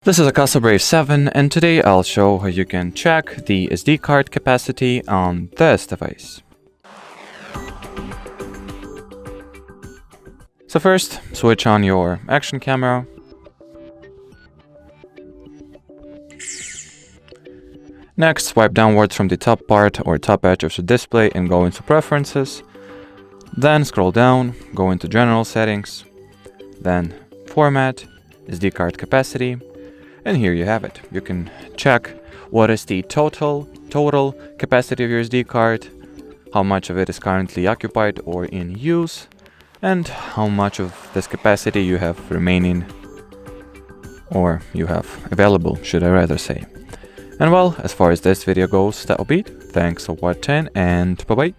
This is AKASO Brave 7, and today I'll show how you can check the SD card capacity on this device. So first, switch on your action camera. Next, swipe downwards from the top part or top edge of the display and go into Preferences. Then scroll down, go into General Settings, then Format, SD card capacity. And here you have it. You can check what is the total capacity of your SD card, how much of it is currently occupied or in use, and how much of this capacity you have remaining, or you have available, should I rather say. And well, as far as this video goes, that'll be it. Thanks for watching, and bye-bye.